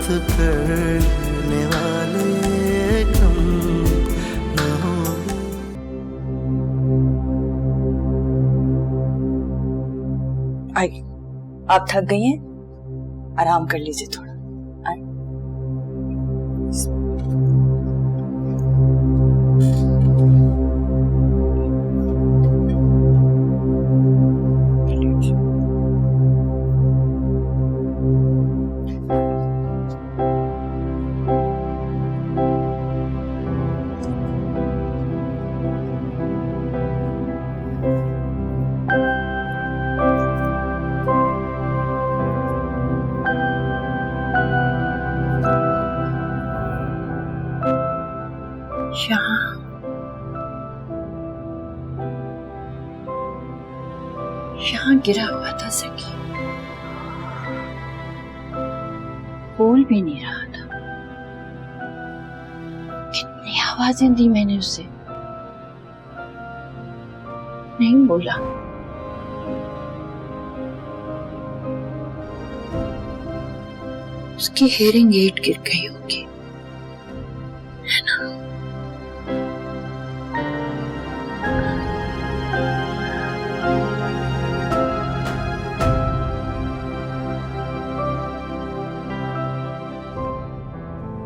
साथ करने वाले कम न होंगे। आई, आप थक गई हैं, आराम कर लीजिए थोड़ा। आई। यहाँ गिरा हुआ था सकी, बोल भी नहीं रहा था। कितनी आवाजें दी मैंने उसे, नहीं बोला। उसकी हियरिंग एड गिर गई होगी, है ना?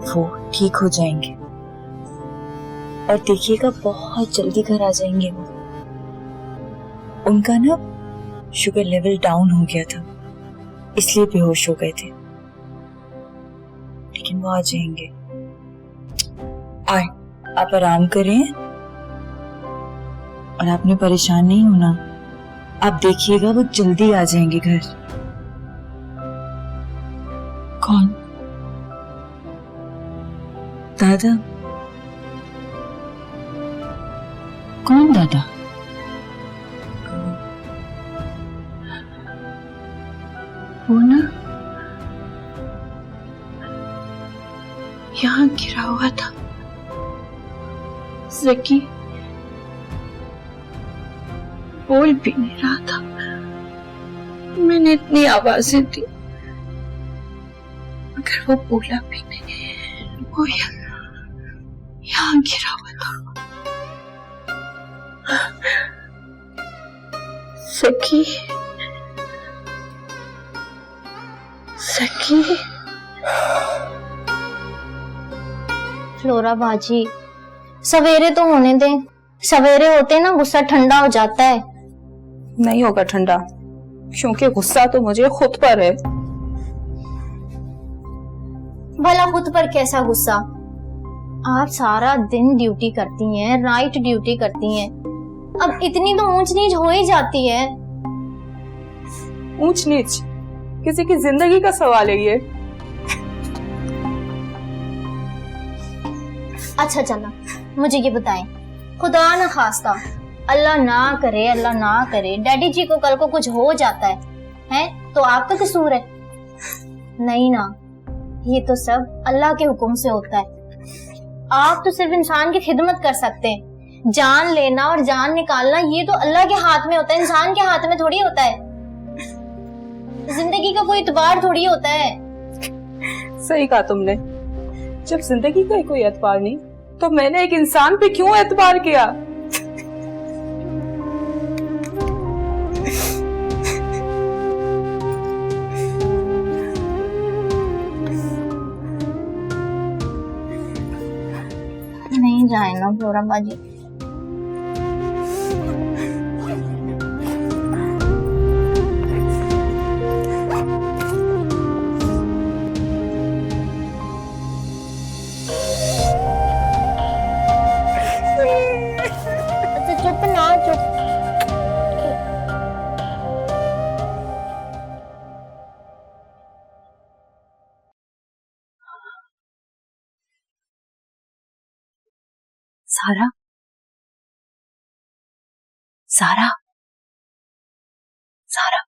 वो ठीक हो जाएंगे और देखिएगा बहुत जल्दी घर आ जाएंगे वो। उनका ना शुगर लेवल डाउन हो गया था, इसलिए बेहोश हो गए थे, लेकिन वो आ जाएंगे। आए, आप आराम करें और आपने परेशान नहीं होना। आप देखिएगा वो जल्दी आ जाएंगे घर। कौन? दादा? कौन दादा? वो ना यहाँ गिरा हुआ था ज़की, बोल भी नहीं रहा था। मैंने इतनी आवाजें दी मगर वो बोला भी नहीं। वो यहाँ गिरा हुआ था। ज़की, ज़की। फ्लोरा बाजी, सवेरे तो होने दें। सवेरे होते ना गुस्सा ठंडा हो जाता है। नहीं होगा ठंडा, क्योंकि गुस्सा तो मुझे खुद पर है। भला खुद पर कैसा गुस्सा? आप सारा दिन ड्यूटी करती हैं, राइट ड्यूटी करती हैं। अब इतनी तो ऊंच नीच हो ही जाती है। ऊंच नीच किसी की जिंदगी का सवाल है ये। अच्छा चलो, मुझे ये बताएं, खुदा ना खास्ता, अल्लाह ना करे डैडी जी को कल को कुछ हो जाता है तो आपका कसूर है? नहीं ना, ये तो सब अल्लाह के हुक्म से होता है। आप तो सिर्फ इंसान की खिदमत कर सकते हैं। जान लेना और जान निकालना ये तो अल्लाह के हाथ में होता है, इंसान के हाथ में थोड़ी होता है। जिंदगी का कोई इतबार थोड़ी होता है। सही कहा तुमने, जब जिंदगी का कोई एतबार नहीं तो मैंने एक इंसान पे क्यों एतबार किया? नहीं जाए ना फ्लोरा बाजी। चुप ना, चुप। सारा, सारा, सारा,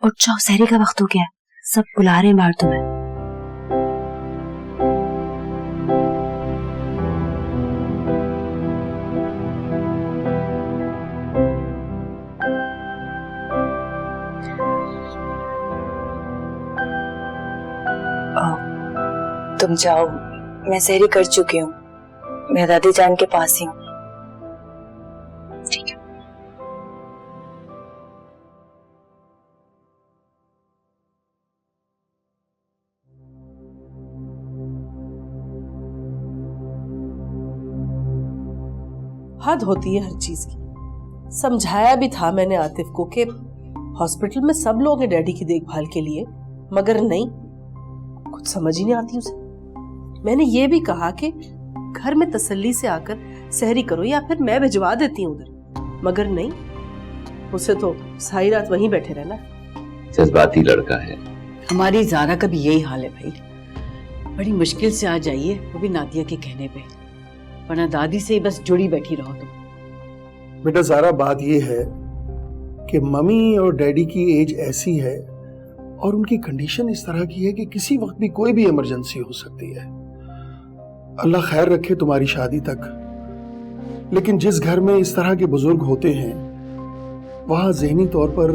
उठ जाओ, सहरी का वक्त हो गया, सब बुला रहे हैं बाहर तुम्हें। तुम जाओ, मैं सहरी कर चुकी हूँ, मैं दादी जान के पास ही हूँ। ठीक है। हद होती है हर चीज की। समझाया भी था मैंने आतिफ को कि हॉस्पिटल में सब लोग हैं डैडी की देखभाल के लिए, मगर नहीं, कुछ समझ ही नहीं आती उसे। मैंने ये भी कहा कि घर में तसल्ली से आकर सहरी करो या फिर मैं भिजवा देती हूँ उधर, मगर नहीं, उसे तो सारी रात वहीं बैठे रहना। जज्बाती लड़का है। हमारी ज़ारा का भी यही हाल है भाई, बड़ी मुश्किल से आ जाइए, वो भी नादिया के कहने पे, वरना दादी से ही बस जुड़ी बैठी रहो तुम। बेटा ज़ारा, बात ये है कि मम्मी और डैडी की एज ऐसी है और उनकी कंडीशन इस तरह की है कि किसी वक्त भी कोई भी इमरजेंसी हो सकती है। अल्लाह खैर रखे तुम्हारी शादी तक, लेकिन जिस घर में इस तरह के बुजुर्ग होते हैं वहां ज़हनी तौर पर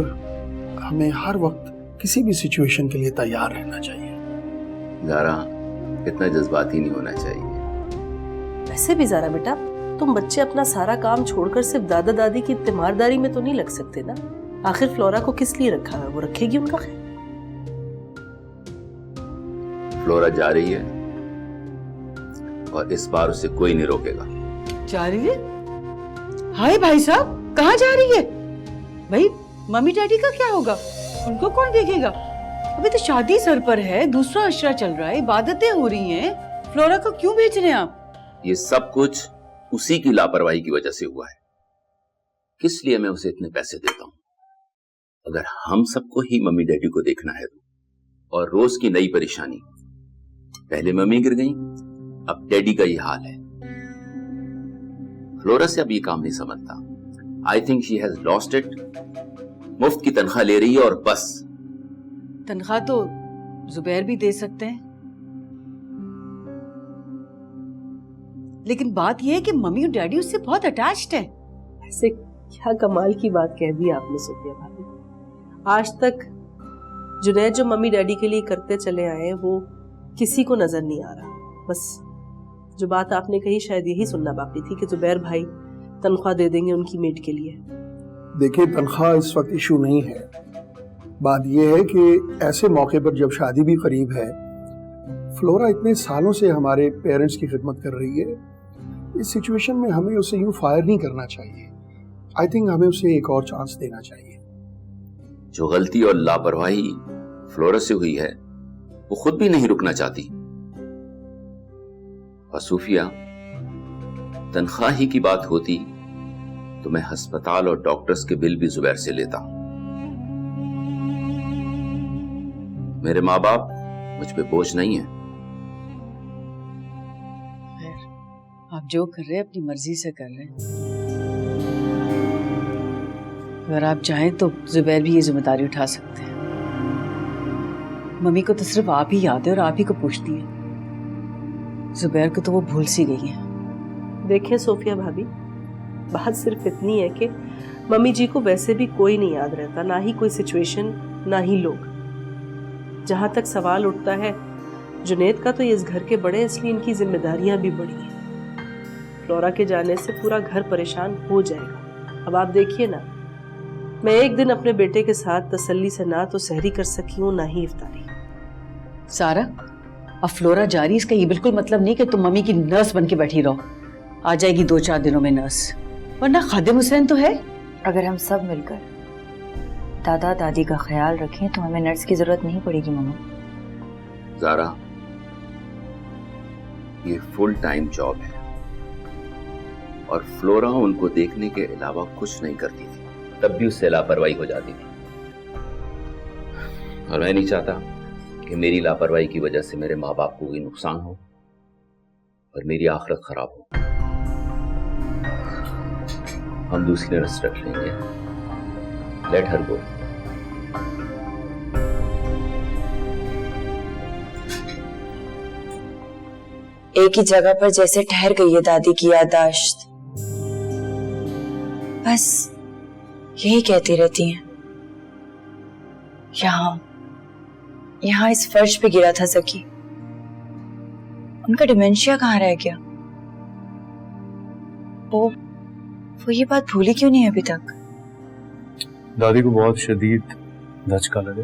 हमें हर वक्त किसी भी सिचुएशन के लिए तैयार रहना चाहिए। ज़ारा, इतना जज्बाती नहीं होना चाहिए। वैसे भी ज़ारा बेटा, तुम बच्चे अपना सारा काम छोड़कर सिर्फ दादा दादी की तीमारदारी में तो नहीं लग सकते ना। आखिर फ्लोरा को किस लिए रखा है, वो रखेगी उनका ख्याल। फ्लोरा जा रही है और इस बार उसे कोई नहीं रोकेगा। जा रही है? हाय भाई साहब, कहाँ जा रही है? भाई मम्मी डैडी का क्या होगा, उनको कौन देखेगा? अभी तो शादी सर पर है, दूसरा अशरा चल रहा है, इबादतें हो रही हैं, फ्लोरा को क्यों भेज रहे हैं आप? ये सब कुछ उसी की लापरवाही की वजह से हुआ है। किस लिए मैं उसे इतने पैसे देता हूं? अगर हम सबको ही मम्मी डैडी को देखना है तो, और रोज की नई परेशानी, पहले मम्मी गिर गई, अब डैडी का ये हाल है। फ्लोरा से अब ये काम नहीं समझता। I think she has lost it. मुफ्त की तनख्वाह ले रही है और बस। तनख्वाह तो जुबैर भी दे सकते हैं, लेकिन बात यह है कि मम्मी और डैडी उससे बहुत अटैच्ड है। ऐसे क्या कमाल की बात कह दी आपने सोफिया भाभी। आज तक जुनैद जो मम्मी डैडी के लिए करते चले आए वो किसी को नजर नहीं आ रहा। बस जो बात आपने कही शायद यही सुनना बाकी थी कि जुबैर भाई तनख्वाह दे देंगे उनकी मेड के लिए। देखिए, तनख्वाह इस वक्त इशू नहीं है। बात यह है कि ऐसे मौके पर जब शादी भी करीब है, फ्लोरा इतने सालों से हमारे पेरेंट्स की खिदमत कर रही है, इस सिचुएशन में हमें उसे यूं फायर नहीं करना चाहिए। आई थिंक हमें उसे एक और चांस देना चाहिए। जो गलती और लापरवाही फ्लोरा से हुई है वो खुद भी नहीं रुकना चाहती। और सूफिया, तनख्वाह ही की बात होती तो मैं अस्पताल और डॉक्टर्स के बिल भी जुबैर से लेता। मेरे माँ बाप मुझ पे बोझ नहीं है। आप जो कर रहे हैं अपनी मर्जी से कर रहे हैं। अगर आप चाहें तो जुबैर भी ये जिम्मेदारी उठा सकते हैं। मम्मी को तो सिर्फ आप ही याद है और आप ही को पूछती है। जुबैर को तो वो भूल सी गई है। देखें सोफिया भाभी, बात सिर्फ इतनी है कि मम्मी जी को वैसे भी कोई नहीं याद रहता, ना ही कोई सिचुएशन, ना ही लोग। जहां तक सवाल उठता है जुनैद का, तो ये इस घर के बड़े, इसलिए इनकी जिम्मेदारियां भी बड़ी हैं। फ्लोरा के जाने से पूरा घर परेशान हो जाएगा। अब आप देखिए ना, मैं एक दिन अपने बेटे के साथ तसल्ली से ना तो सहरी कर सकी हूँ, ना ही इफ्तारी। सारा, अब फ्लोरा जा रही, इसका ये बिल्कुल मतलब नहीं कि तुम मम्मी की नर्स बन के बैठी रहो। आ जाएगी 2-4 दिनों में नर्स, वरना खादिम हुसैन तो है। अगर हम सब मिलकर दादा दादी का ख्याल रखें तो हमें नर्स की जरूरत नहीं पड़ेगी मम्मा। ज़ारा, ये फुल टाइम जॉब है और फ्लोरा उनको देखने के अलावा कुछ नहीं करती थी, तब भी उससे लापरवाही हो जाती थी। और मैं नहीं चाहता कि मेरी लापरवाही की वजह से मेरे माँ बाप को कोई नुकसान हो और मेरी आखिरत खराब हो। हम दूसरी नर्स रख लेंगे। लेट हर गो। एक ही जगह पर जैसे ठहर गई है दादी की याददाश्त, बस यही कहती रहती हैं। यहाँ इस फर्श पे गिरा था सकी, उनका डिमेंशिया कहाँ रह गया? वो ये बात भूली क्यों नहीं अभी तक? दादी को बहुत शदीद धचका लगे।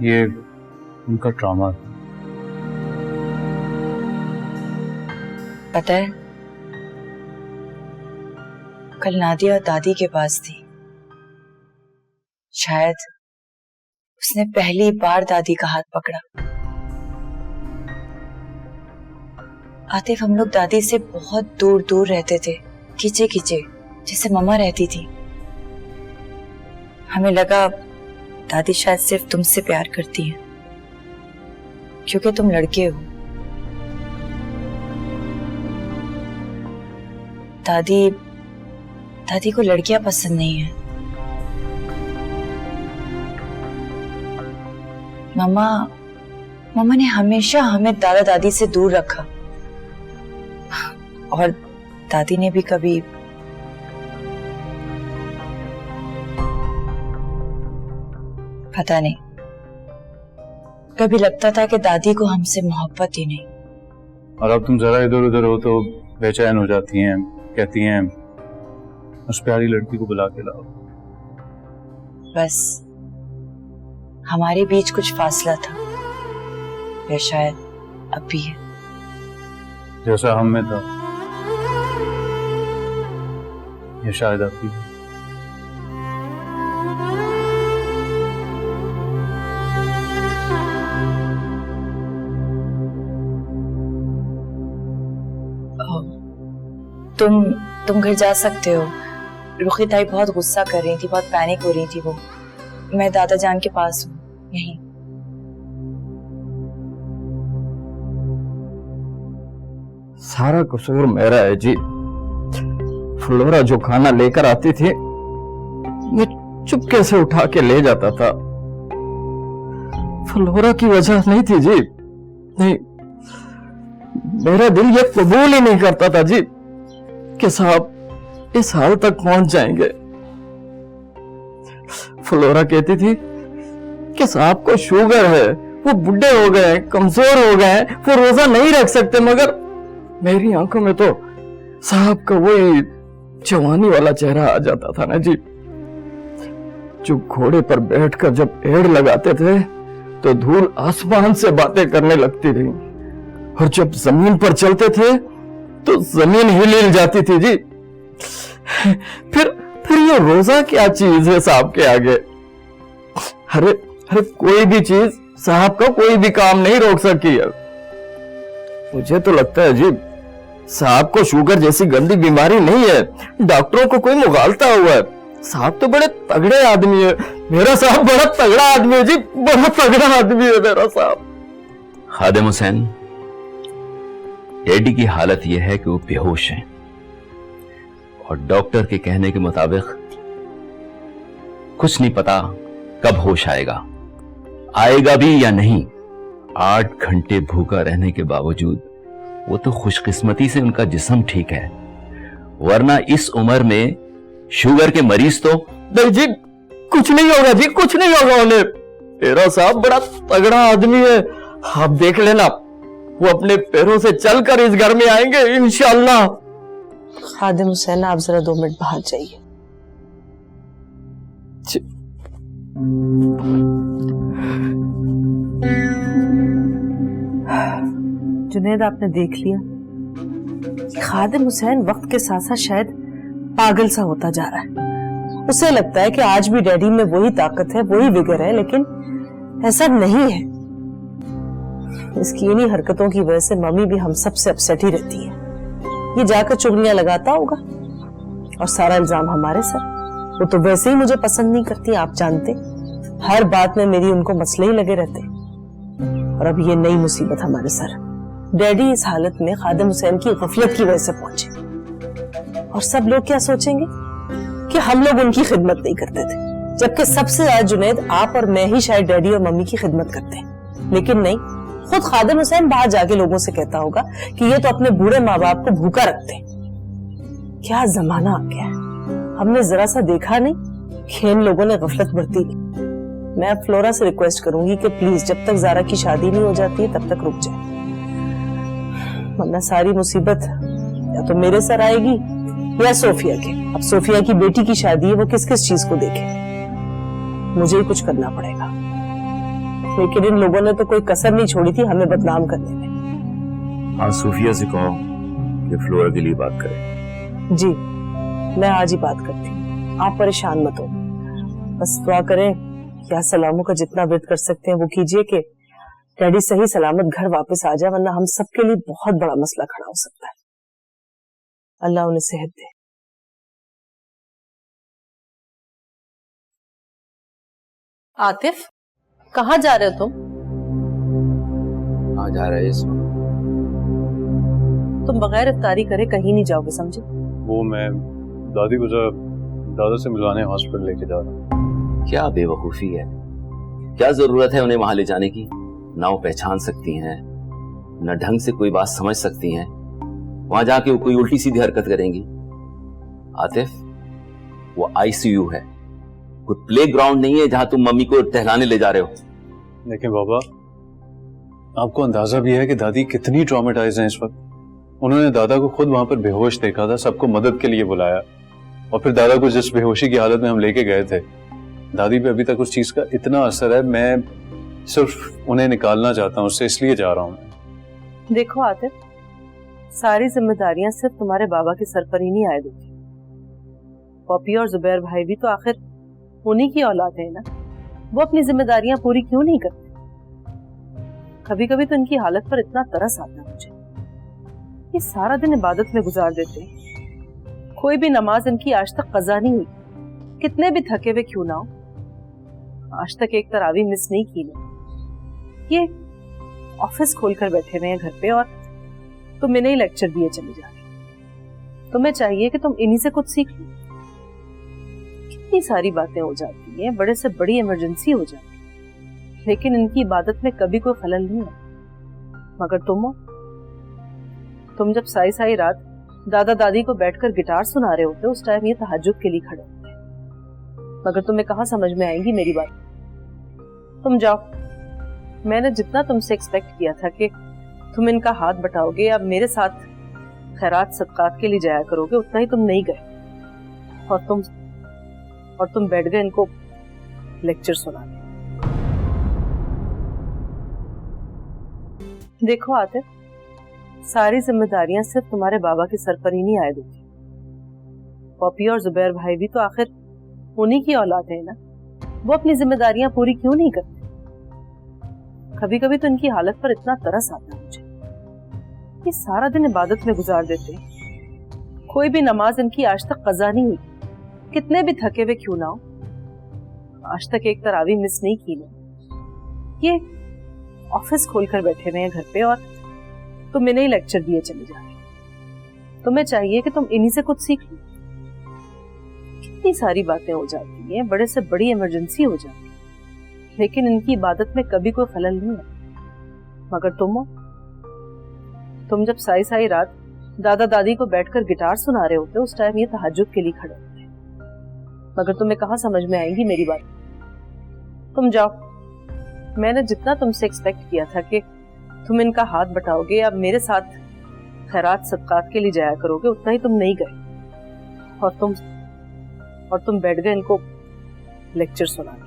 ये उनका ट्रॉमा था। पता है, कल नादिया दादी के पास थी। शायद उसने पहली बार दादी का हाथ पकड़ा। आतिफ, हम लोग दादी से बहुत दूर दूर रहते थे, खींचे खींचे, जैसे मम्मा रहती थी। हमें लगा दादी शायद सिर्फ तुमसे प्यार करती है क्योंकि तुम लड़के हो। दादी को लड़कियां पसंद नहीं है। मम्मा ने हमेशा हमें दादा दादी से दूर रखा और दादी ने भी कभी पता नहीं, कभी लगता था कि दादी को हमसे मोहब्बत ही नहीं। और अब तुम जरा इधर उधर हो तो बेचैन हो जाती हैं, कहती हैं उस प्यारी लड़की को बुला के लाओ। बस हमारे बीच कुछ फासला था, या शायद अब भी है। जैसा हम में था, या शायद अब भी है। तुम घर जा सकते हो। रुखी ताई बहुत गुस्सा कर रही थी, बहुत पैनिक हो रही थी वो। मैं दादा जान के पास हूँ यहीं। सारा कसूर मेरा है जी। फ्लोरा जो खाना लेकर आती थी मैं चुपके से उठा के ले जाता था। फ्लोरा की वजह नहीं थी जी, नहीं, मेरा दिल ये कबूल ही नहीं करता था जी कि साहब इस हाल तक पहुंच जाएंगे। फ्लोरा कहती थी कि साहब को शुगर है, वो बुढ़े हो गए, कमजोर हो गए, वो रोजा नहीं रख सकते। मगर मेरी आंखों में तो साहब का वही जवानी वाला चेहरा आ जाता था ना जी। जो घोड़े पर बैठकर जब एड़ लगाते थे तो धूल आसमान से बातें करने लगती थी, और जब जमीन पर चलते थे तो जमीन हिल जाती थी जी। फिर ये रोजा क्या चीज है साहब के आगे? अरे कोई भी चीज साहब का कोई भी काम नहीं रोक सकती है। मुझे तो लगता है जी साहब को शुगर जैसी गंदी बीमारी नहीं है, डॉक्टरों को कोई मुगालता हुआ है। साहब तो बड़े तगड़े आदमी है, मेरा साहब बड़ा तगड़ा आदमी है जी, बड़ा तगड़ा आदमी है मेरा साहब। खादिम हुसैन, डैडी की हालत यह है कि वो बेहोश हैं और डॉक्टर के कहने के मुताबिक कुछ नहीं पता कब होश आएगा भी या नहीं। 8 घंटे भूखा रहने के बावजूद वो तो खुशकिस्मती से उनका जिस्म ठीक है, वरना इस उम्र में शुगर के मरीज तो। नहीं जी, कुछ नहीं होगा जी, कुछ नहीं होगा उन्हें। मेरा साहब बड़ा तगड़ा आदमी है, आप देख लेना, वो अपने पैरों से चलकर इस घर में आएंगे इंशाअल्लाह। खादिम हुसैन, आप जरा 2 मिनट बाहर जाइए। जुनैद, आपने देख लिया कि खादिम हुसैन वक्त के साथ साथ शायद पागल सा होता जा रहा है। उसे लगता है कि आज भी डैडी में वही ताकत है, वही विगर है, लेकिन ऐसा नहीं है। इसकी इन्हीं हरकतों की वजह से मम्मी भी हम सबसे अपसेट ही रहती है। ये जाकर चुगलियां लगाता होगा और सारा इल्जाम हमारे सर। वो तो वैसे ही मुझे पसंद नहीं करती, आप जानते। हर बात में मेरी उनको मसले ही लगे रहते, और अब ये नई मुसीबत हमारे सर। डैडी इस हालत में खादिम हुसैन की गफलत की वजह से पहुंचे, और सब लोग क्या सोचेंगे कि हम लोग उनकी खिदमत नहीं करते थे, जबकि सबसे ज्यादा जुनैद आप और मैं ही शायद डैडी और मम्मी की खिदमत करते हैं। लेकिन नहीं, खुद खादिम हुसैन बाहर जाके लोगों से कहता होगा कि ये तो अपने बूढ़े माँ बाप को भूखा रखते हैं। क्या जमाना आ गया है, हमने जरा सा देखा नहीं कि इन लोगों ने गफलत बरती नहीं। मैं अब फ्लोरा से रिक्वेस्ट करूंगी कि प्लीज जब तक जारा की शादी नहीं हो जाती है तब तक रुक जाए, वरना सारी मुसीबत या तो मेरे सर आएगी या सोफिया के। अब सोफिया की बेटी की शादी है, वो किस किस चीज को देखे, मुझे ही कुछ करना पड़ेगा। लेकिन इन लोगों ने तो कोई कसर नहीं छोड़ी थी हमें बदनाम करने में। हाँ, सोफिया से कहो कि फ्लोरा के लिए बात करे। जी मैं आज ही बात करती हूँ, आप परेशान मत हो, बस दुआ करें या सलामों का जितना व्रत कर सकते हैं वो कीजिए कि डैडी सही सलामत घर वापस आ जाए, वरना हम सबके लिए बहुत बड़ा मसला खड़ा हो सकता है। अल्लाह उन्हें सेहत दे। आतिफ, कहाँ जा रहे हो तुम? कहाँ जा रहे हैं इस वक्त? तुम बगैर इफ्तारी करे कहीं नहीं जाओगे, समझे? वो मैं दादी को दादा से मिलवाने हॉस्पिटल लेके जा रहा हूँ। क्या बेवकूफी है, क्या जरूरत है उन्हें वहां ले जाने की? ना वो पहचान सकती हैं, न ढंग से कोई बात समझ सकती हैं, वहां जाके वो कोई उल्टी सीधी हरकत करेंगी। आतिफ, वो आईसीयू है, कोई प्ले ग्राउंड नहीं है जहां तुम मम्मी को टहलाने ले जा रहे हो। लेकिन बाबा, आपको अंदाजा भी है कि दादी कितनी ट्रॉमेटाइज है इस वक्त। उन्होंने दादा को खुद वहां पर बेहोश देखा था, सबको मदद के लिए बुलाया, और फिर दादा को जिस बेहोशी की हालत में हम लेके गए थे, दादी पे अभी तक उस चीज का इतना असर है। मैं सिर्फ उन्हें निकालना चाहता हूँ उससे, इसलिए जा रहा हूँ। देखो आतिफ, सारी जिम्मेदारियां सिर्फ तुम्हारे बाबा के सर पर ही नहीं आए होती। पॉपी और जुबैर भाई भी तो आखिर उन्हीं की औलाद है ना, वो अपनी जिम्मेदारियां पूरी क्यों नहीं करते? कभी कभी तो इनकी हालत पर इतना तरस आता है मुझे, ये सारा दिन इबादत में गुजार देते हैं, कोई भी नमाज इनकी आज तक कज़ा नहीं हुई, कितने भी थके हुए क्यों ना हो। आज तक एक तरावी मिस नहीं की ना। ये ऑफिस खोलकर बैठे हुए हैं घर पे और तुम इन्हें ही लेक्चर दिए चले जा रहे। तुम्हें चाहिए कि तुम इन्हीं से कुछ सीख लो। कितनी सारी बातें हो जाती हैं, बड़े से बड़ी इमरजेंसी हो जाती है, लेकिन इनकी इबादत में कभी कोई खलल नहीं है। मगर तुम हो, तुम जब साई साई रात दादा दादी को बैठकर गिटार सुना रहे होते, उस टाइम ये तहज्जुद के लिए खड़े होते हैं। मगर तुम्हें कहाँ समझ में आएगी मेरी बात। तुम जाओ, मैंने जितना तुमसे एक्सपेक्ट किया था कि तुम इनका हाथ बटाओगे या मेरे साथ खैरात सदकात के लिए जाया करोगे, उतना ही तुम नहीं गए और तुम बैठ गए इनको लेक्चर सुनाने। देखो आतिफ, सारी जिम्मेदारियां सिर्फ तुम्हारे बाबा के सर पर ही नहीं आए होती। पॉपी और जुबैर भाई भी तो आखिर उन्हीं की औलाद है ना, वो अपनी जिम्मेदारियां पूरी क्यों नहीं करते? कभी कभी तो इनकी हालत पर इतना तरस आता है मुझे, ये सारा दिन इबादत में गुजार देते हैं, कोई भी नमाज इनकी आज तक कज़ा नहीं हुई, कितने भी थके हुए क्यों ना हो। आज तक एक तरावी मिस नहीं की ना। ये ऑफिस खोलकर बैठे हुए हैं घर पे और तुम इन्हें ही लेक्चर दिए चले जा रहे। तुम्हें चाहिए कि तुम इन्हीं से कुछ सीख लो। कितनी सारी बातें हो जाती हैं, बड़े से बड़ी इमरजेंसी हो जाती है, लेकिन इनकी इबादत में कभी कोई खलल नहीं है। मगर तुम हो, तुम जब साई साई रात दादा दादी को बैठकर गिटार सुना रहे होते, उस टाइम ये तहज्जुद के लिए खड़े होते हैं। मगर तुम्हें कहाँ समझ में आएगी मेरी बात। तुम जाओ, मैंने जितना तुमसे एक्सपेक्ट किया था कि तुम इनका हाथ बटाओगे या मेरे साथ खैरात सदकात के लिए जाया करोगे, उतना ही तुम नहीं गए और तुम बैठ गए इनको लेक्चर सुनाने।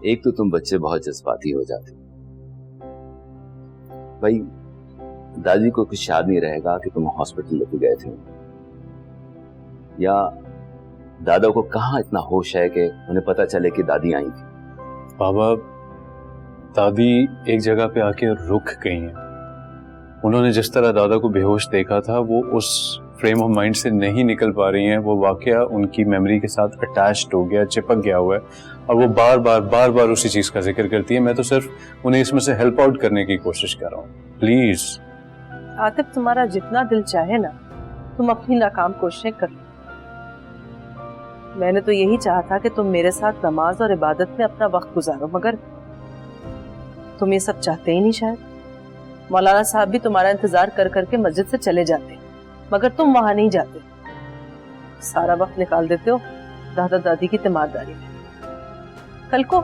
एक तो तुम बच्चे बहुत जज्बाती हो जाते भाई। दादी को कुछ याद नहीं रहेगा कि तुम हॉस्पिटल लेके गए थे, या दादा को कहाँ इतना होश है कि उन्हें पता चले कि दादी आई थी। बाबा, दादी एक जगह पे आके रुक गई हैं। उन्होंने जिस तरह दादा को बेहोश देखा था, वो उस फ्रेम ऑफ माइंड से नहीं निकल पा रही हैं। वो वाकया उनकी मेमोरी के साथ अटैच्ड हो गया, चिपक गया हुआ है, और वो बार बार उसी चीज का जिक्र करती है। मैं तो सिर्फ उन्हें इसमें से हेल्प आउट करने की कोशिश कर रहा हूँ। प्लीज आतिफ, तुम्हारा जितना दिल चाहे ना, तुम अपनी नाकाम कोशिशें कर लो। मैंने तो यही चाहा था कि तुम मेरे साथ नमाज और इबादत में अपना वक्त गुजारो, मगर तुम ये सब चाहते ही नहीं। शायद मौलाना साहब भी तुम्हारा इंतजार कर करके मस्जिद से चले जाते, मगर तुम वहां नहीं जाते, सारा वक्त निकाल देते हो दादा दादी की तीमारदारी में। कल को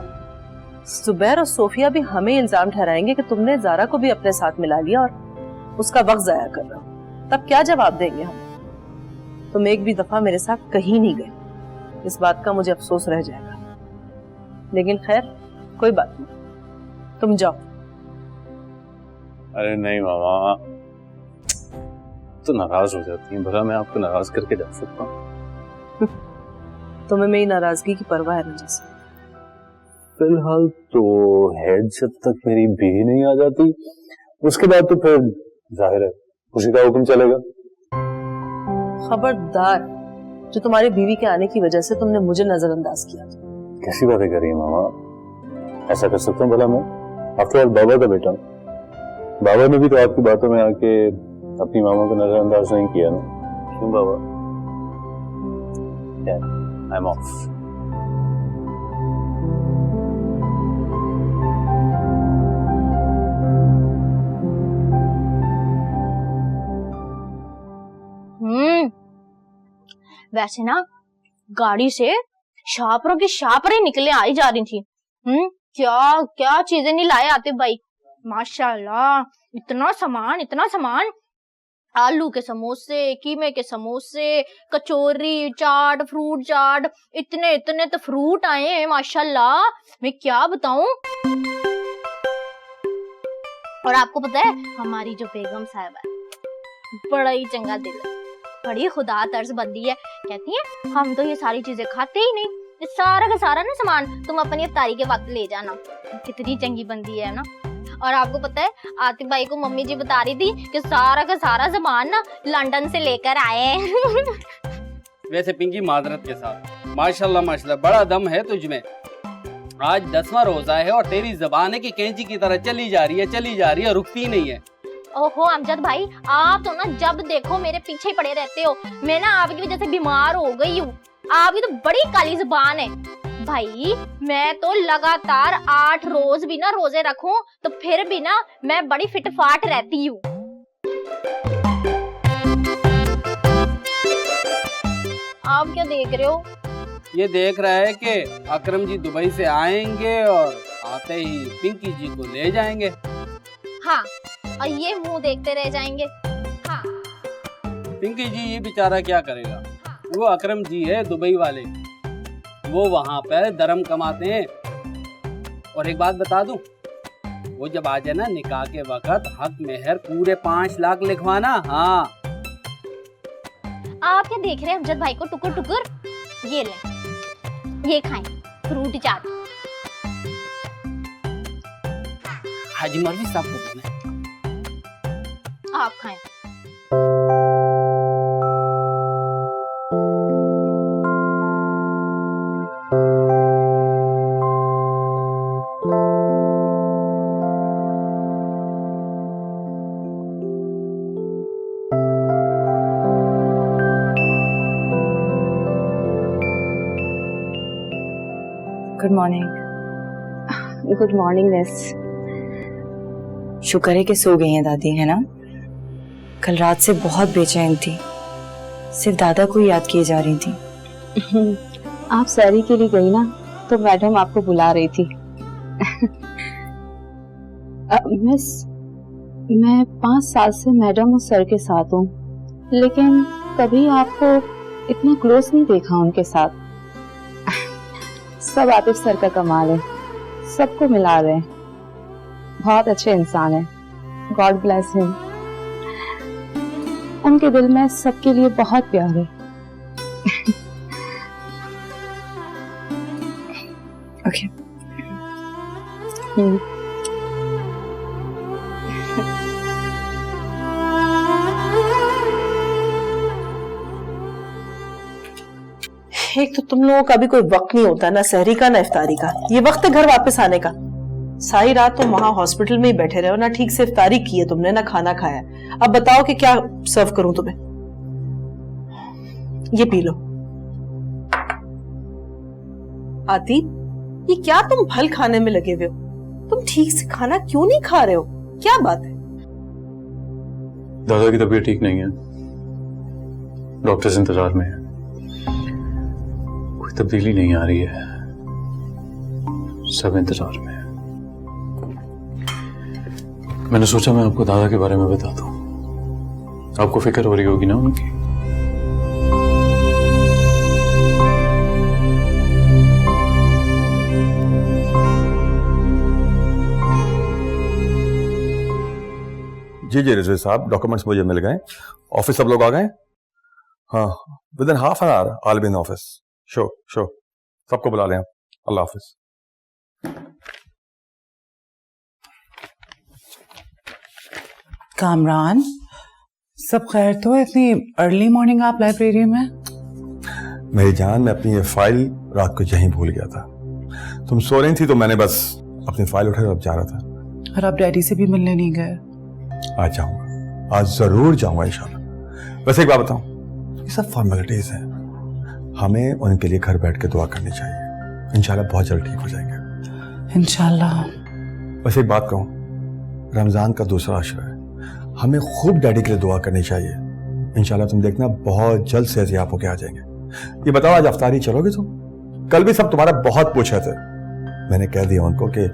जुबैर और सोफिया भी हमें इल्जाम ठहराएंगे कि तुमने ज़ारा को भी अपने साथ मिला लिया और उसका वक्त जाया कर रहे हो। तब क्या जवाब देंगे हम? तुम एक भी दफा मेरे साथ कहीं नहीं गए, इस बात का मुझे अफसोस रह जाएगा। लेकिन खैर कोई बात नहीं, तुम जाओ। अरे नहीं मामा, तो नाराज हो जाती है, भला मैं आपको नाराज करके जा सकता हूँ? तुम्हें मेरी नाराजगी की परवाह है रंजीत सिंह? फिलहाल तो हेड जब तक मेरी बीवी नहीं आ जाती, उसके बाद तो फिर जाहिर है उसी का हुक्म चलेगा। खबरदार, जो तुम्हारी बीवी के आने की वजह से तुमने मुझे नजरअंदाज किया। कैसी बातें कर रही है मामा? ऐसा कर सकता हूँ भला मैं? आफ्टर ऑल बाबा का बेटा हूँ। बाबा ने भी तो आपकी बातों में आके अपनी मामा को नजरअंदाज नहीं किया ना, क्यों बाबा? I am of. वैसे ना गाड़ी से शापरों की शापरें निकले आई जा रही थी। क्या क्या चीजें नहीं लाए आते भाई, माशाल्लाह। इतना सामान, आलू के समोसे, कीमे के समोसे, कचौरी, चाट, फ्रूट चाट, इतने तो फ्रूट आए हैं माशाल्लाह, मैं क्या बताऊं। और आपको पता है हमारी जो बेगम साहिबा है, बड़ा ही चंगा दिल है, बड़ी खुदा तर्ज बंदी है। कहती है हम तो ये सारी चीजें खाते ही नहीं, ये सारा का सारा ना सामान तुम अपनी इफ्तारी के वक्त ले जाना। कितनी चंगी बंदी है ना। और आपको पता है आतिफ भाई को मम्मी जी बता रही थी कि सारा का सारा सामान ना लंदन से लेकर आए हैं। वैसे पिंकी माजरत के साथ माशाल्लाह माशाल्लाह बड़ा दम है तुझमें। आज 10वां रोजा है और तेरी ज़बान है कि कैंची की तरह चली जा रही है, रुकती नहीं है। ओहो अमजद भाई, आप तो ना जब देखो मेरे पीछे पड़े रहते हो। मैं ना आपकी वजह से बीमार हो गई हूँ। आपकी तो बड़ी काली जुबान है भाई। मैं तो लगातार 8 रोज भी ना रोजे रखूं तो फिर भी ना मैं बड़ी फिटफाट रहती हूँ। आप क्या देख रहे हो? ये देख रहा है कि अकरम जी दुबई से आएंगे और आते ही पिंकी जी को ले जाएंगे। हाँ, और ये मुंह देखते रह जाएंगे। हाँ। पिंकी जी ये बेचारा क्या करेगा? वो अकरम जी है दुबई वाले, वो वहां पर दरम कमाते हैं। और एक बात बता दूं, वो जब आ जाए ना निकाह के वक्त हक मेहर पूरे 5 लाख लिखवाना। हाँ। आप क्या देख रहे हैं अमजद भाई को टुकुर टुकुर? ये लें, ये खाएं फ्रूट चाट। हाजी मौलवी साहब को देना है। आप खाएं। Good morning. Good morning miss. शुक्र है कि सो गई हैं दादी, है ना? कल रात से बहुत बेचैन थी, सिर्फ दादा को याद किए जा रही थी। आप सैरी के लिए गई ना तो मैडम आपको बुला रही थी। मिस, मैं 5 साल से मैडम और सर के साथ हूँ, लेकिन कभी आपको इतना क्लोज नहीं देखा उनके साथ। सब आतिफ सर का कमाल है, सबको मिला रहे हैं। बहुत अच्छे इंसान है, गॉड ब्लेस हिम। उनके दिल में सबके लिए बहुत प्यार है। ओके। एक तो तुम लोगों का भी कोई वक्त नहीं होता, ना सहरी का ना इफ्तारी का। ये वक्त है घर वापस आने का। सारी रात तुम वहां हॉस्पिटल में ही बैठे रहे हो, ना ठीक से इफ्तारी की है तुमने, ना खाना खाया। अब बताओ कि क्या सर्व करूं तुम्हें? ये पी लो। आती, ये क्या तुम फल खाने में लगे हुए हो? तुम ठीक से खाना क्यों नहीं खा रहे हो? क्या बात है? दादा की तबीयत ठीक नहीं है, डॉक्टर्स इंतजार में है, कोई तब्दीली नहीं आ रही है। सब इंतजार में है। मैंने सोचा मैं आपको दादा के बारे में बता दूं। आपको फिक्र हो रही होगी ना उनकी। जी जी रिजवी साहब, डॉक्यूमेंट्स मुझे मिल गए। ऑफिस सब लोग आ गए? हाँ, with in half an hour I will be in office. Sure sure, सबको बुला लें। अल्लाह हाफिज। कामरान, सब खैर तो है? इतनी अर्ली मॉर्निंग आप लाइब्रेरी में? मेरी जान, मैं अपनी ये फाइल रात को यहीं भूल गया था। तुम सो रही थी तो मैंने बस अपनी फाइल उठाई और अब जा रहा था। और आप डैडी से भी मिलने नहीं गए? आज जाऊंगा, आज जरूर जाऊंगा इंशाल्लाह। वैसे एक बात बताऊं, ये सब फॉर्मेलिटीज हैं, हमें उनके लिए घर बैठ के दुआ करनी चाहिए। इंशाल्लाह बहुत जल्द ठीक हो जाएंगे। इंशाल्लाह। वैसे एक बात कहूं, रमजान का दूसरा अशरा है, हमें खूब डैडी के लिए दुआ करनी चाहिए। इंशाल्लाह तुम देखना बहुत जल्द सेहतियाब होके आ जाएंगे। ये बताओ, आज अफ्तारी चलोगे तुम? कल भी सब तुम्हारा बहुत पूछे थे। मैंने कह दिया उनको कि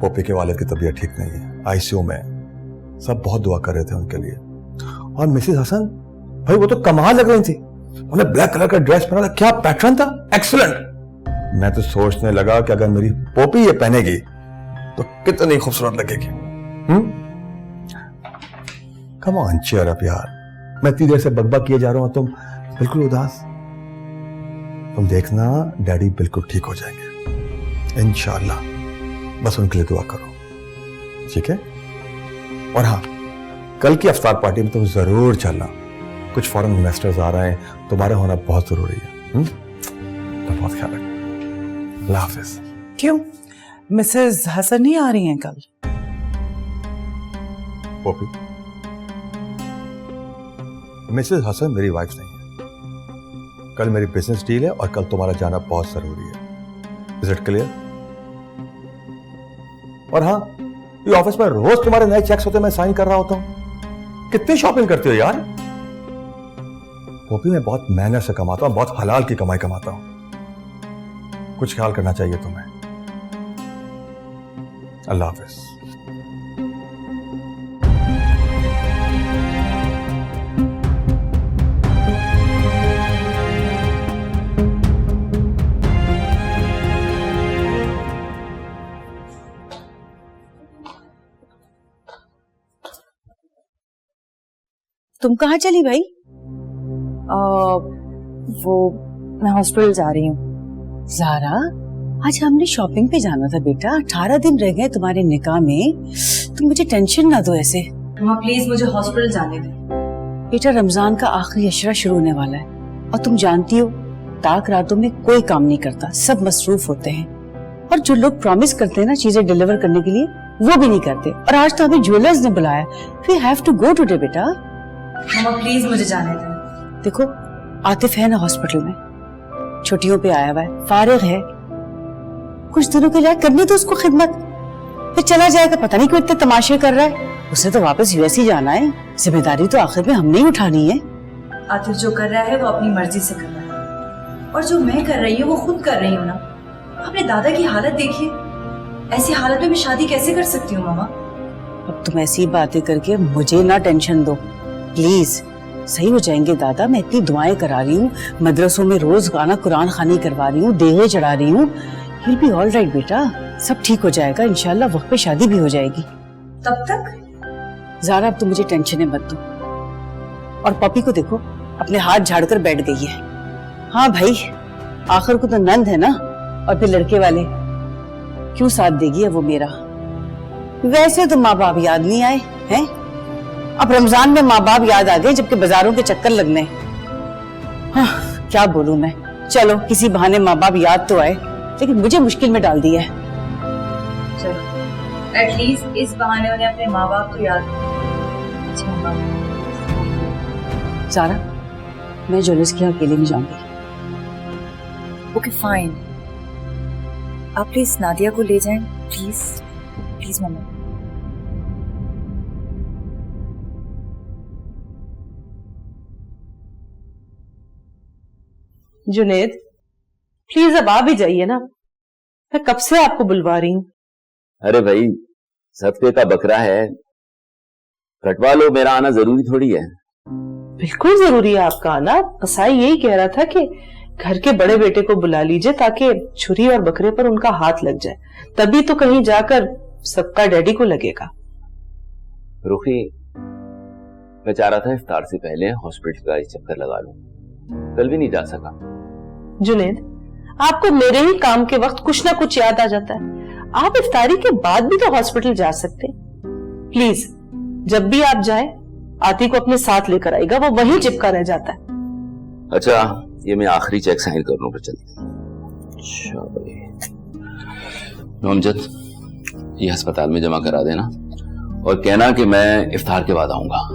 पोपी के वालिद की तबीयत ठीक नहीं है, आईसीयू में। सब बहुत दुआ कर रहे थे उनके लिए। और मिसेस हसन, भाई वो तो कमाल लग रही थी। उन्हें ब्लैक कलर का ड्रेस पहना था, क्या पैटर्न था, एक्सीलेंट। मैं तो सोचने लगा कि अगर मेरी पोपी ये पहनेगी तो कितनी खूबसूरत लगेगी। कम ऑन, चीयर अप यार। मैं इतनी देर से बकबक किए जा रहा हूं, तुम बिल्कुल उदास। तुम देखना डैडी बिल्कुल ठीक हो जाएंगे इंशाल्लाह। बस उनके लिए दुआ करो, ठीक है? और हाँ, कल की अफ्तार पार्टी में तुम जरूर चलना। कुछ फॉरेन इन्वेस्टर्स आ रहे हैं, तुम्हारा होना बहुत जरूरी है। तो बहुत ख्याल रखना। अल्लाह हाफिज। क्यों, मिसेस हसन नहीं आ रही हैं कल? पोपी, मिसेस हसन मेरी वाइफ नहीं है। कल मेरी बिजनेस डील है और कल तुम्हारा जाना बहुत जरूरी है। Is it clear? और हाँ, ये ऑफिस में रोज तुम्हारे नए चेक्स होते, मैं साइन कर रहा होता हूं। कितनी शॉपिंग करती हो यार? पोपी, मैं बहुत मेहनत से कमाता हूं, बहुत हलाल की कमाई कमाता हूं। कुछ ख्याल करना चाहिए तुम्हें। अल्लाह हाफिज। तुम कहाँ चली भाई? वो मैं हॉस्पिटल जा रही हूँ। ज़ारा, आज हमने शॉपिंग पे जाना था बेटा। 18 दिन रह गए तुम्हारे निकाह में। तुम मुझे टेंशन ना दो ऐसे। माँ प्लीज मुझे हॉस्पिटल जाने दो। बेटा, रमजान का आखिरी अशरा शुरू होने वाला है और तुम जानती हो ताक रातों में कोई काम नहीं करता, सब मसरूफ होते हैं। और जो लोग प्रॉमिस करते हैं ना चीजें डिलीवर करने के लिए, वो भी नहीं करते। और आज तो हमें ज्वेलर्स ने बुलाया। We have to go today बेटा। मामा प्लीज मुझे जाने दो। देखो, आतिफ है ना हॉस्पिटल में, छुट्टियों पे आया हुआ है, फारिग है। कुछ दिनों के लिए करनी तो उसको खिदमत, फिर चला जाएगा। पता नहीं क्यों इतने तमाशे कर रहा है। उसे तो वापस यूएस ही जाना है। जिम्मेदारी तो आखिर में हमने ही उठानी है। आतिफ जो कर रहा है वो अपनी मर्जी से कर रहा है, और जो मैं कर रही हूँ वो खुद कर रही हूँ ना। अपने दादा की हालत देखिए, ऐसी हालत में मैं शादी कैसे कर सकती हूँ मामा? अब तुम ऐसी बातें करके मुझे ना टेंशन दो प्लीज। सही हो जाएंगे दादा। मैं इतनी दुआएं करा रही हूँ, मदरसों में रोज गाना कुरान खानी करवा रही हूँ, देगे चढ़ा रही हूँ। He'll be all right बेटा, सब ठीक हो जाएगा इंशाल्लाह। वक्त पे शादी भी हो जाएगी। तब तक ज़ारा, अब तो मुझे टेंशन मत दो। और पपी को देखो, अपने हाथ झाड़कर बैठ गई है। हाँ भाई, आखिर को तो नंद है ना, और फिर लड़के वाले क्यों साथ देगी है वो मेरा। वैसे तो माँ बाप याद नहीं आए हैं, अब रमजान में माँ बाप याद आ गए, जबकि बाजारों के चक्कर लगने। हाँ, क्या बोलूं मैं। चलो किसी बहाने माँ बाप याद तो आए, लेकिन मुझे मुश्किल में डाल दिया है। चलो एटलीस्ट इस बहाने उन्हें अपने माँ बाप तो याद। सारा, मैं ज्वेलर्स के यहाँ अकेले नहीं जाऊंगी। ओके फाइन, आप प्लीज नादिया को ले जाएं प्लीज। प्लीज मम्मा। जुनेद, प्लीज अब आ भी जाइए ना। मैं कब से आपको बुलवा रही हूँ। अरे भाई, सदके का बकरा है, कटवा लो, मेरा आना जरूरी थोड़ी है। बिल्कुल जरूरी है आपका आना। कसाई यही कह रहा था कि घर के बड़े बेटे को बुला लीजिए ताकि छुरी और बकरे पर उनका हाथ लग जाए, तभी तो कहीं जाकर सबका डैडी को लगेगा। रुखी, मैं चाह रहा था इफ्तार से पहले हॉस्पिटल का एक चक्कर लगा लूं, कल भी नहीं जा सका। जुनेद, आपको मेरे ही काम के वक्त कुछ ना कुछ याद आ जाता है। आप इफ्तारी के बाद भी तो हॉस्पिटल जा सकते। प्लीज, जब भी आप जाएं, आती को अपने साथ लेकर आएगा, वो वहीं चिपका रह जाता है। अच्छा, ये मैं आखिरी चेक साइन कर लूं, चलते। अच्छा भाई, अमजद, ये अस्पताल में जमा करा देना और कहना कि मैं इफ्तार के बाद आऊंगा।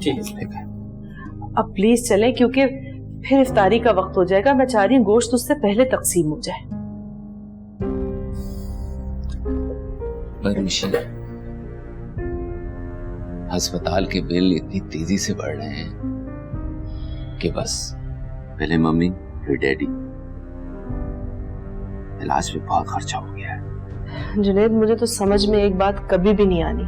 ठीक है। अब प्लीज चलें, क्योंकि फिर इफ्तारी का वक्त हो जाएगा। मैं चाह रही हूँ गोश्त उससे पहले तकसीम हो जाए। अस्पताल के बिल इतनी तेजी से बढ़ रहे हैं कि बस पहले मम्मी फिर डैडी, इलाज पे बहुत खर्चा हो गया है। जुनेद, मुझे तो समझ में एक बात कभी भी नहीं आनी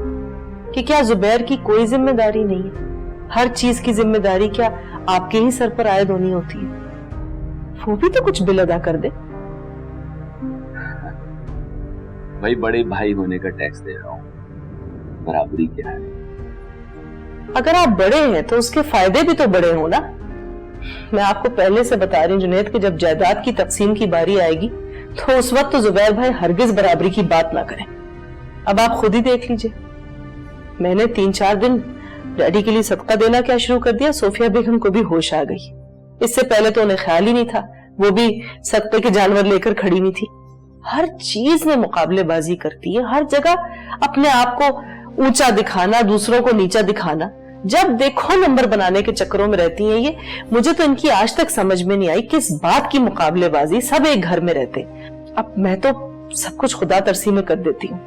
कि क्या जुबैर की कोई जिम्मेदारी नहीं है? हर चीज की जिम्मेदारी क्या आपके ही सर पर आयद होनी होती है? वो भी तो कुछ बिल अदा कर दे। भाई, बड़े भाई होने का टैक्स दे रहा हूँ, बराबरी क्या है? अगर आप बड़े हैं तो उसके फायदे भी तो बड़े हो ना। मैं आपको पहले से बता रही हूँ जुनेद कि जब जायदाद की तकसीम की बारी आएगी तो उस वक्त तो जुबैर भाई हरगिज बराबरी की बात ना करें। अब आप खुद ही देख लीजिए, मैंने 3-4 दिन डैडी के लिए सदका देना क्या शुरू कर दिया, सोफिया बेगम को भी होश आ गई। इससे पहले तो उन्हें ख्याल ही नहीं था, वो भी सदके के जानवर लेकर खड़ी नहीं थी। हर चीज में मुकाबलेबाजी करती है, हर जगह अपने आप को ऊंचा दिखाना, दूसरों को नीचा दिखाना। जब देखो नंबर बनाने के चक्करों में रहती हैं ये। मुझे तो इनकी आज तक समझ में नहीं आई किस बात की मुकाबलेबाजी, सब एक घर में रहते। अब मैं तो सब कुछ खुदा तरसी में कर देती हूँ,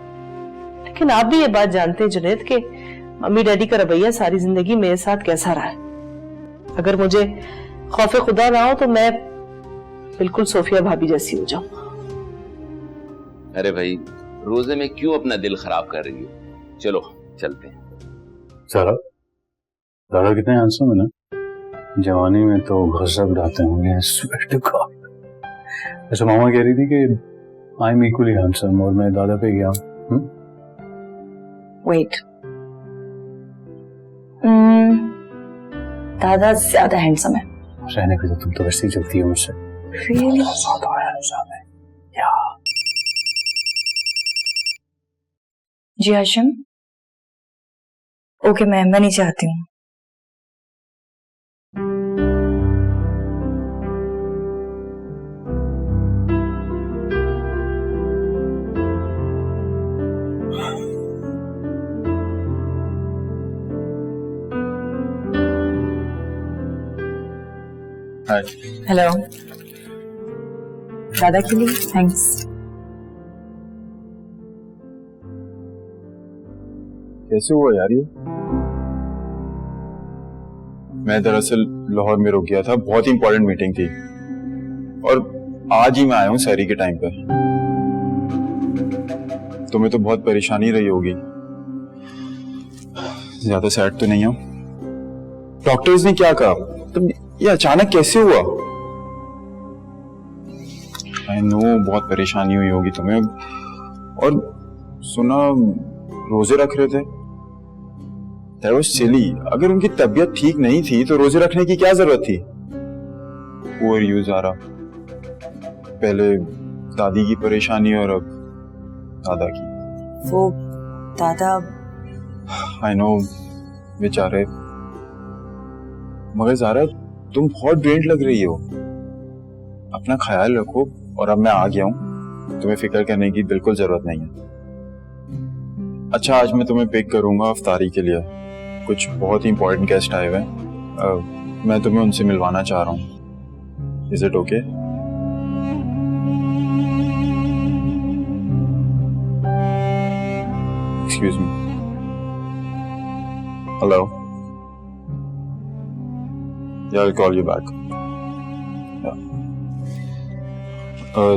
लेकिन आप भी ये बात जानते हैं जुनेद कि मम्मी डैडी का रवैया सारी जिंदगी मेरे साथ कैसा रहा है। अगर मुझे खौफे खुदा ना हो तो मैं बिल्कुल सोफिया भाभी जैसी हो जाऊं। अरे भाई, रोजे में क्यों अपना दिल खराब कर रही हो? चलो चलते हैं। सारा, दादा कितने हैंडसम है ना, जवानी में तो गजब उड़ाते होंगे। अच्छा, मामा कह रही थी कि आई एम इक्वली हैंडसम और मैं दादा पे गया। वेट, दादा ज्यादा हैंडसम है। रहने को तो तुम तो वैसे ही चलती हो मुझसे। Really? जी हाशिम, ओके, मैं नहीं चाहती हूँ। हेलो, दादा के लिए थैंक्स। कैसे हुआ यार ये? मैं दरअसल लाहौर में रुक गया था, बहुत इंपॉर्टेंट मीटिंग थी और आज ही मैं आया हूँ सहरी के टाइम पर। तुम्हें तो बहुत परेशानी रही होगी, ज्यादा सैड तो नहीं हो? डॉक्टर्स ने क्या कहा? तुम ये अचानक कैसे हुआ? आई नो बहुत परेशानी हुई होगी तुम्हें। और सुना रोजे रख रहे थे। That was silly. अगर उनकी तबीयत ठीक नहीं थी तो रोजे रखने की क्या जरूरत थी? Poor you, Zaara. पहले दादी की परेशानी और अब दादा की। वो दादा, I know, बेचारे। मगर ज़ारा, तुम बहुत ड्रेन्ड लग रही हो। अपना ख्याल रखो और अब मैं आ गया हूँ, तुम्हें फिक्र करने की बिल्कुल जरूरत नहीं है। अच्छा, आज मैं तुम्हें पिक करूंगा इफ्तारी के लिए। कुछ बहुत ही इंपॉर्टेंट गेस्ट आए हुए हैं, मैं तुम्हें उनसे मिलवाना चाह रहा हूँ। Is it okay? Excuse me. Hello, I'll call you back.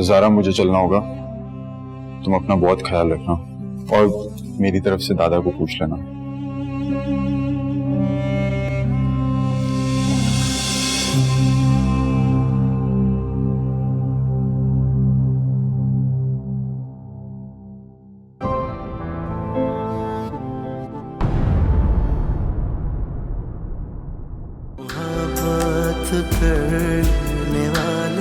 Zara, मुझे चलना होगा। तुम अपना बहुत ख्याल रखना और मेरी तरफ से दादा को पूछ लेना। बात करने वाले